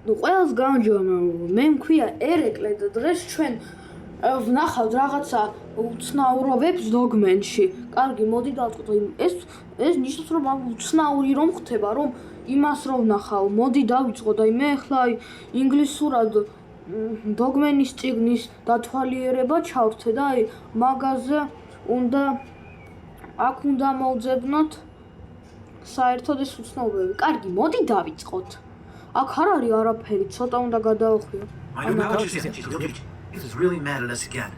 ნუ ყველას გამარჯობა მე მქვია ერეკლე და დღეს ჩვენ ვნახავთ რაღაცა უცნაურობებს დოგმენში. კარგი, მოდი დავწყოთ. ეს ნიშნავს რომ უცნაური რომ ხდება, რომ იმას რომ ვნახავ. მოდი დავიწყო და მე ახლა ინგლისურად დოგმენის წიგნის დათვალიერება ჩავრთე და მაგაზე აქ უნდა მოვძებნოთ საერთოდ ეს უცნაურობები. კარგი, მოდი დავიწყოთ. აქ არ არის არაფერი, ცოტა უნდა გადავახვიო. This is really mad at us again.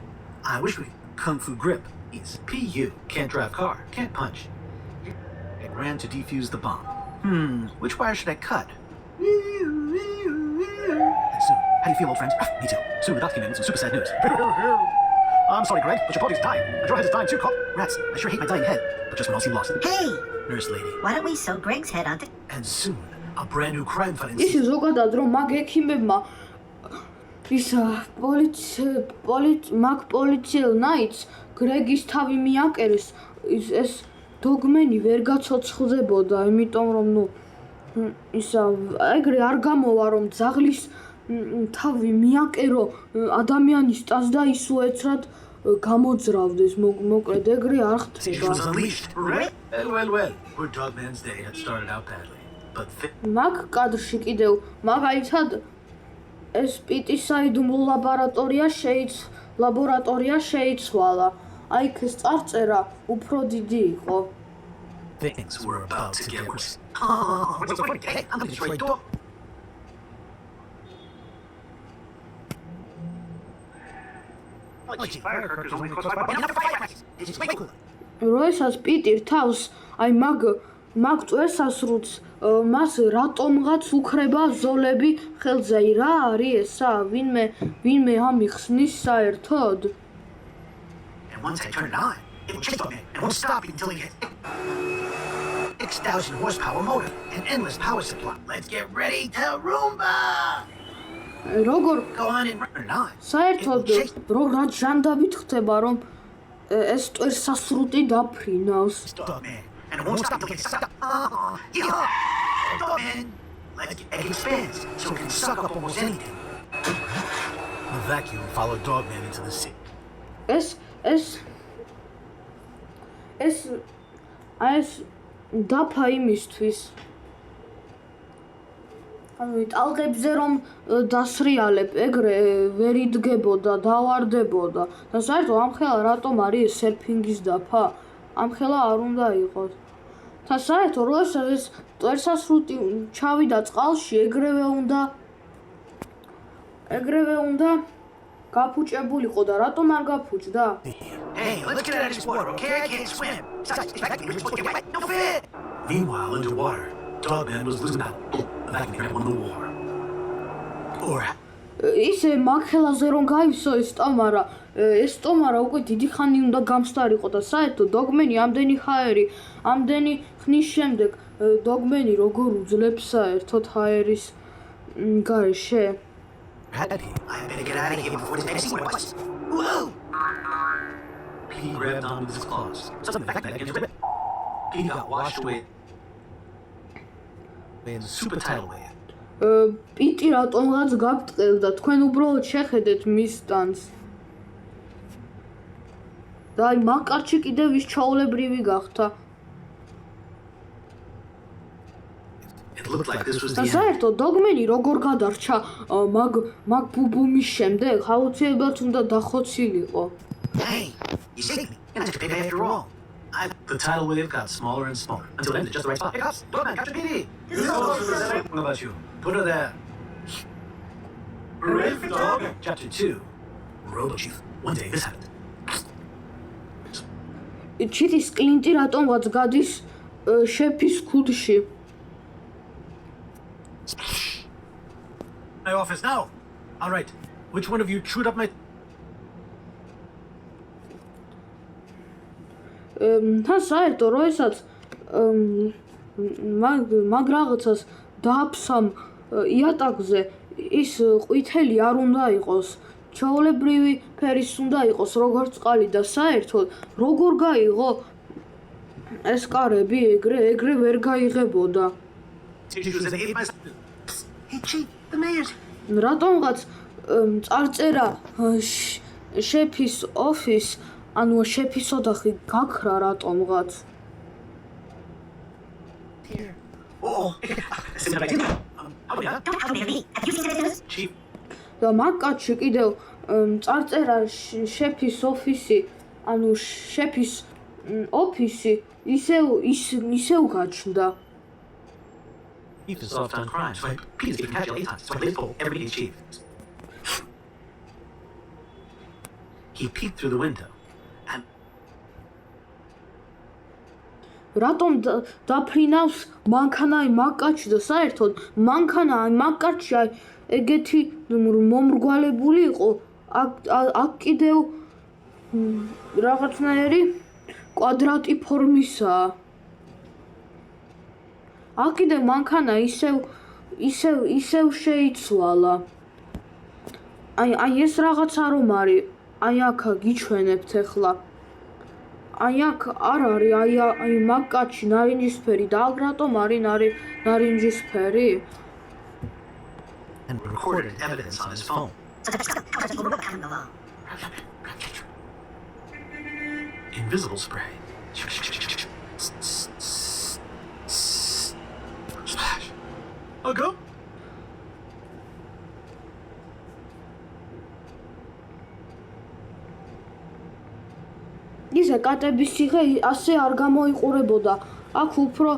I wish we Kung Fu Grip is PU. Can't drive car, can't punch. It ran to defuse the bomb. Which wire should I cut? And soon, how do you feel, old friends? Me too. Soon the doc came in with some super sad news. I'm sorry, Greg, but your body's dying. And your head is dying too, Cop. Rats, I sure hate my dying head, but just when all seemed lost. Hey! Nurse lady. Why don't we sew Greg's head onto... And soon, a brand new crime fighting ის ზოგადად რომ მაგ ექიმებმა ის პოლიციელ ნაიტს გრეგის თავი მიაკერეს ეს დოგმენი ვერ გაცოცხლდებოდა იმიტომ რომ ნუ ისა ეგრე არ გამოვა რომ ძაღლის თავი მიაკერო ადამიანის ტას და ის უეცრად გამოძრავდეს მოკლედ ეგრე არ ხდება Well, poor Dogman's day had started out badly. But მაგ კადრში კიდევ მაგალითად ეს პიტისაიდუმ ლაბორატორია შეიცვალა. აი ეს წარწერა უფრო დიდი იყო. things were about to get worse. What's so funny? Hey, I'm gonna destroy your door. Firecrackers only cause როდესაც პიტი რთავს აი მაგ წვერსასრუტს მას რატომღაც უქრება ზოლები ხელზე. აი რა არის ესა? ვინმე ამიხსნის საერთოდ? And once I turn it on, it will chase me and won't stop until it hits 6,000 horsepower motor and endless power supply. Let's get ready to Roomba! როგორ Go on and turn it on. საერთოდ რა ჟანდაბით ხდება რომ ეს წვერსასრუტი დაფრინავს? Dogman. And it won't stop until it gets sucked up. Dogman! Let's get it expands so it can suck up almost anything. The vacuum followed Dogman into the sea. ეს დაფა იმისთვის ანუ ტალღებზე რომ დასრიალებ ეგრე ვერ იდგებოდა, დავარდებოდა და საერთოდ ამხელა რატომ არის სერფინგის დაფა? ამხელა არ უნდა იყოს. და საერთოდ როდესაც ეს წვერსასრუტი ჩავიდა წყალში, ეგრევე უნდა გაფუჭებულიყო და რატომ არ გაფუჭდა? Hey, let's get out of this water, okay? I can't swim. No fit. Meanwhile, underwater, Dogman was losing battle. The vacuum grip won the war. Or ისე მაგხელაზე რომ გაივსო ეს სტომარა უკვე დიდი ხანი უნდა გამსტარიყო და საერთოდ დოგმენი ამდენი ხნის შემდეგ დოგმენი როგორ უძლებს საერთოდ ჰაერის გარეშე? I better get out of here before this fantasy works. Whoa! P grabbed on with his claws. Something back against the whip. P got washed away in the super tidal wave. პიტი რატომღაც გაბტყელდა, თქვენ უბრალოდ შეხედეთ მის სტანს. და აი მაკარჩი კიდევ ის ჩაოლებრივი გახდა. და საერთოდ დოგმენი როგორ გადარჩა მაგ ბუბუმის შემდეგ, აუცილებლად უნდა დახოცილიყო. Hey, you saved me. You're not such a baby after all. The tidal wave got smaller and smaller until it ended just the right spot. Hey, cops! Dogman, capture PD! What about you? Put her there. Hooray for Dogman! Chapter 2. Robo Chief. One day this happened. ჩიტის კლინტი რატომღაც გადის შეფის ქუდში. My office now. All right. Which one of you chewed up my... თან საერთოდ როდესაც მაგ რაღაცას დააფსამ იატაკზე ის ყვითელი არ უნდა იყოს, ჩაოლებრივი ფერის უნდა იყოს როგორც წყალი და საერთოდ როგორ გაიღო ეს კარები ეგრე ვერ გაიღებოდა. Hey, Chief, the mayor's... რატომღაც წარწერა შეფის ოფის, ანუ შეფის ოთახი გაქრა რატომღაც. Here. Oh, Chief. და მაგკაცში კიდევ წარწერა შეფის ოფისი, ანუ შეფის ოფისი ისევ გაჩნდა. Chief is soft on crime, so Pete's getting catch 8 times. So I told everybody is Chief. He peeked through the window, and რატომ დაფრინავს მანქანა მაგკაცში და საერთოდ მანქანა მაგკაცში ეგეთი მომრგვალებული იყო, აქ კიდევ რაღაცნაირი კვადრატი ფორმისაა. აქ კიდევ მანქანა ისევ შეიცვალა. აი ეს რაღაცა რომ არის, აი აქ გიჩვენებთ ახლა. აი აქ არ არის, აი მაგკაცში ნარინჯისფერი და აქ რატომ არის ნარინჯისფერი? and recorded evidence on his phone. Invisible spray. Splash. I'll go. ისე კატების ციხე ასე არ გამოიყურებოდა. აქ უფრო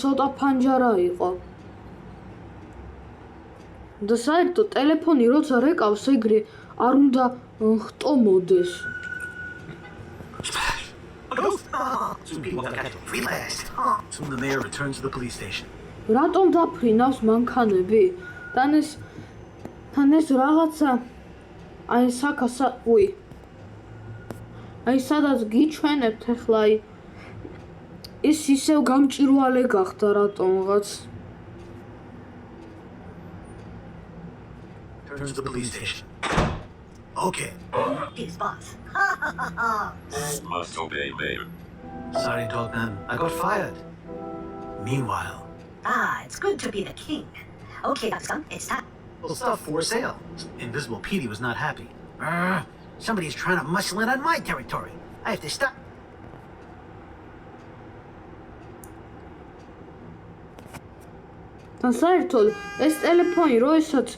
ცოტა ფანჯარა იყო. და საერთოდ ტელეფონი როცა რეკავს ეგრე არ უნდა ხტომოდეს. Splash. I'll go. Soon people will catch him. Free last. Soon the mayor returns to the police station. რატომ დაფრინავს მანქანები? თან ეს რაღაცა აი უი. აი სადაც გიჩვენებთ ახლა აი ის ისევ გამჭირვალე გახდა რატომღაც. Turns to the police station. Okay. His boss. Must obey, mayor. Sorry, Dogman. I got fired. Meanwhile, It's good to be the king. Okay, Dr. It's time. well, stuff for sale. Invisible Petey was not happy. Somebody's trying to muscle in on my territory. I have to stop. და საერთოდ ეს ტელეფონი როესაც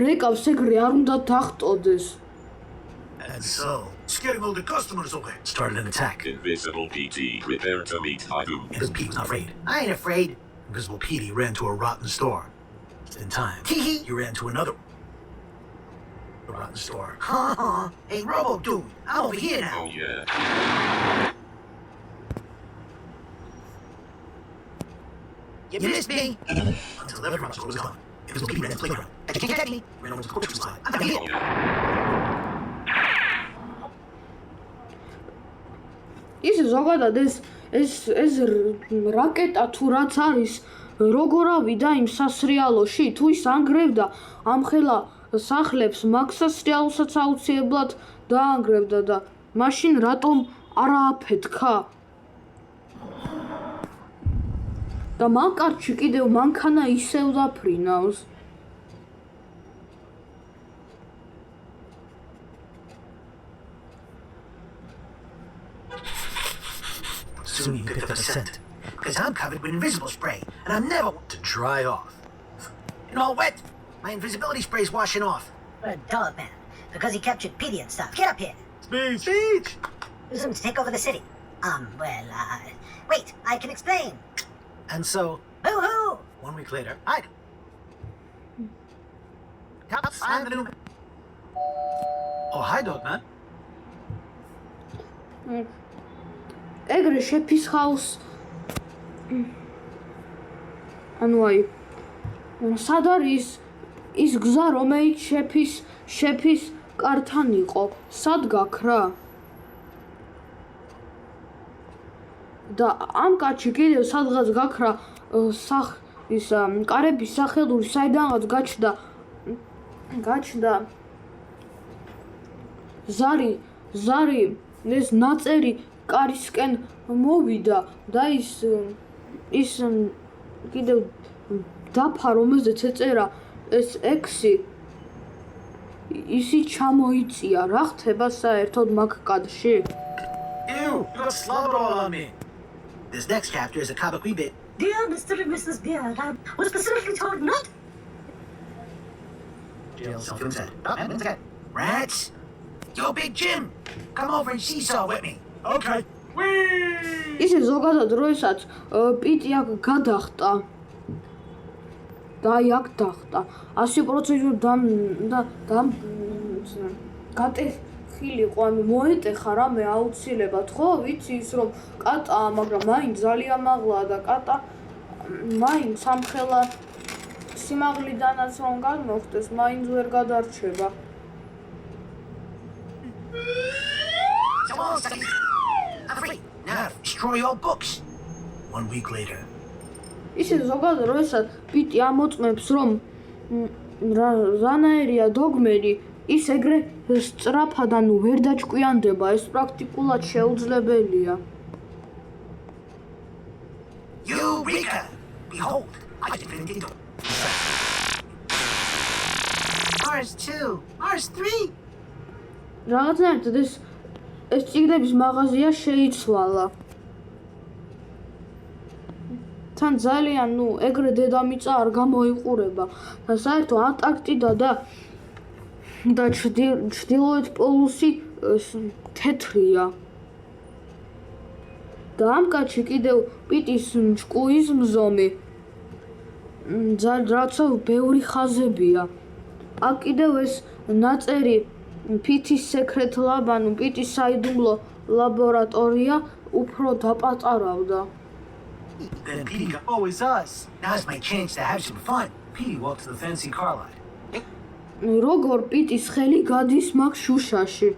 რეკავს ეგრე არ უნდა დახტოდეს. And so, scaring all the customers away. Started an attack. Invisible PT, prepare to meet Hadoom. Invisible Petey was not afraid. I ain't afraid. Invisible Petey ran to a rotten store. Just in time. He ran to another rotten store. Hey, Robo dude, I'm over here now. Oh yeah. You missed me. Until everyone was gone. Invisible Petey ran to the playground. You can't catch me. Ran over to the corpse side. I'm here. ის ზოგადად ეს რაკეტა თუ რაც არის როგორ ავიდა იმ სასრიალოში თუ ის ანგრევდა ამ ხელა სახლებს მაგ სასრიალოსაც აუცილებლად დაანგრევდა და მაშინ რატომ არ ააფეთქა და მანქანაში კიდევ მანქანა ისევ დაფრინავს Soon he picked up the scent. Because I'm covered with invisible spray, and I'm never to dry off. And all wet. My invisibility spray's washing off. What a dog man. Because he captured Petey and stuff. Get up here. Speech! Use him to take over the city. Wait, I can explain. And so, Boo-hoo! 1 week later, I'd... Cops, I'm the new man. Oh, hi, Dogman. ეგრე შეფის ხაუს ანუ აი სად არის ის გზა რომელიც შეფის კართან იყო სად გაქრა და ამ კაცი კიდევ სადღაც გაქრა ის კარების სახელური საიდანღაც გაჩნდა ზარი ეს ნაწერი კარისკენ მოვიდა და ის კიდევ დაფა რომელზეც ეწერა ეს 6 ისი ჩამოიწია რა ხდება საერთოდ მაგ კადრში? Ew, you got slobber all on me. This next chapter is a comic bit. Dear Mr. and Mrs. Beard, I was specifically told not. Self-film said. Rats? Yo, Big Jim, come over and seesaw with me. Okay. Whee! ისე ზოგადად როდესაც პიტი აქ გადახტა და აი აქ დახტა 100% გატეხილიყო ანუ მოეტეხა რამე აუცილებლად ხო ვიცი ის რომ კატაა მაგრამ მაინც ძალიან მაღლაა და კატა მაინც სამხელა სიმაღლიდანაც რომ გადმოხდეს მაინც ვერ გადარჩება I'm free. Now destroy all books. 1 week later. ისე ზოგადად როდესაც პიტი ამოწმებს რომ რანაირია დოგმენი ის ეგრე სწრაფად ანუ ვერ დაჭკვიანდება ეს პრაქტიკულად შეუძლებელია Eureka! Behold, I invented it. Ours 2, ours 3. რაღაცნაირად ეს წიგნების მაღაზია შეიცვალა თან ძალიან ეგრე დედამიწა არ გამოიყურება და საერთოდ ანტარქტიდა და ჩრდილოეთ პოლუსი თეთრია და ამ კაცი კიდევ პიტის ჭკუის მზომი რაცა ბევრი ხაზებია აქ კიდევ ეს ნაწერი პიტის secret lab ანუ პიტის საიდუმლო ლაბორატორია უფრო დაპატარავდა Then Petey got always us. Now's my chance to have some fun. Petey walked to the fancy car lot. როგორ პიტის ხელი გადის მაგ შუშაში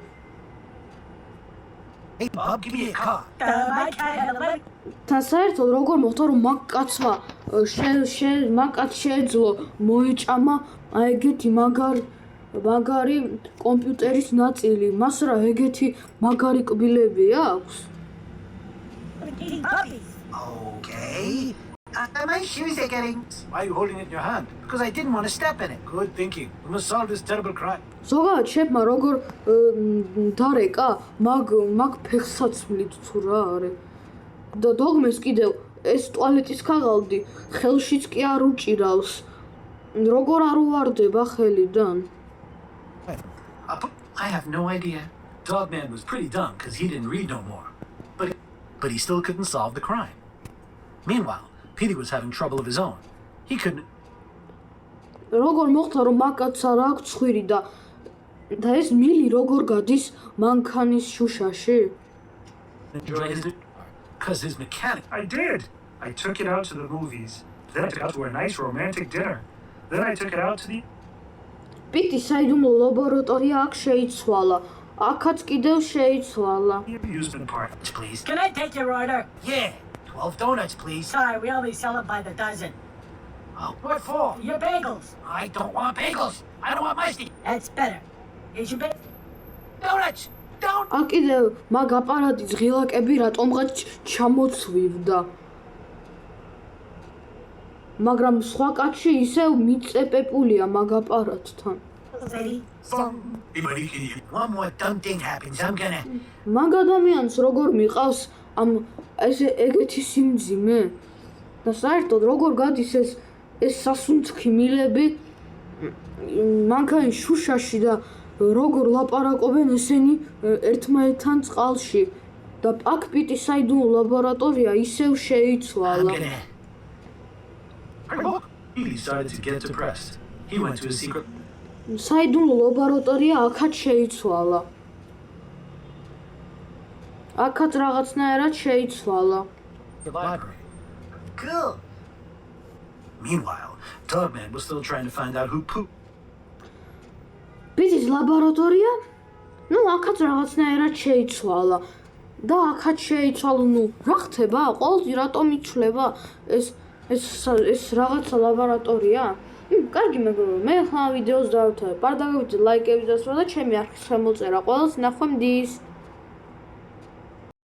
Hey Bob, give me a car. თან საერთოდ როგორ მოხდა რომ მაგ კაცმა მაგ კაცს შეეძლო მოეჭამა აი ეგეთი მაგარი კომპიუტერის ნაწილი მას რა ეგეთი მაგარი კბილები აქვს Okay. My shoes are getting... Why are you holding it in your hand? Because I didn't want to step in it. Good thinking. We must solve this terrible crime. ზოგადად შეფმა როგორ დარეკა მაგ ფეხსაცმლით თუ რა არის და დოგმეს კიდევ ეს ტუალეტის ქაღალდი ხელშიც კი არ უჭირავს როგორ არ უვარდება ხელიდან I have no idea. Dogman was pretty dumb because he didn't read no more. But he still couldn't solve the crime. Meanwhile, Petey was having trouble of his own. He couldn't... როგორ მოხდა რომ მაკაცსა რა აქვს ცხვირი და ეს მილი როგორ გადის მანქანის შუშაში? enjoy his... Because his mechanic... I did. I took it out to the movies. Then I took it out to a nice romantic dinner. Then I took it out to the... პიტის საიდუმლო ლაბორატორია აქ შეიცვალა. აქაც კიდევ შეიცვალა. amusement park. Please. Can I take your order? Yeah. 12 donuts, please. Sorry, we only sell it by the dozen. Oh, what for? Your bagels. I don't want bagels. I don't want musty. That's better. Is your bagel? Donuts. Don't... აქ კიდევ მაგ აპარატის ღილაკები რატომღაც ჩამოცვივდა. მაგრამ სხვა კაცი ისევ მიწეპებულია მაგ აპარატთან. One more dumb thing happens, I'm gonna... მაგ ადამიანს როგორ მიყავს ამ ეგეთი სიმძიმე? და საერთოდ როგორ გადის ეს სასუნցქი მილები მანქანის შუშაში და როგორ ლაპარაკობენ ესენი ერთმანეთთან წყალში და აქ პიტის საიდუმლო ლაბორატორია ისევ შეიცვალა. He decided to get depressed. He went to his secret... საიდუმლო ლაბორატორია აქაც შეიცვალა. აქაც რაღაცნაირად შეიცვალა. library. Cool. Meanwhile, Dogman was still trying to find out who pooped. პიტის ლაბორატორია? აქაც რაღაცნაირად შეიცვალა. და აქაც შეიცვალა, რა ხდება? ყოველთვის რატომ იცვლება ეს რაღაცა ლაბორატორია? კარგი მეგობრებო, მე ხა ვიდეოს დავთავე. პარდაგებით ლაიკები დასვა და ჩემი არხის ხელმოწერა. ყველას ნახვამდის.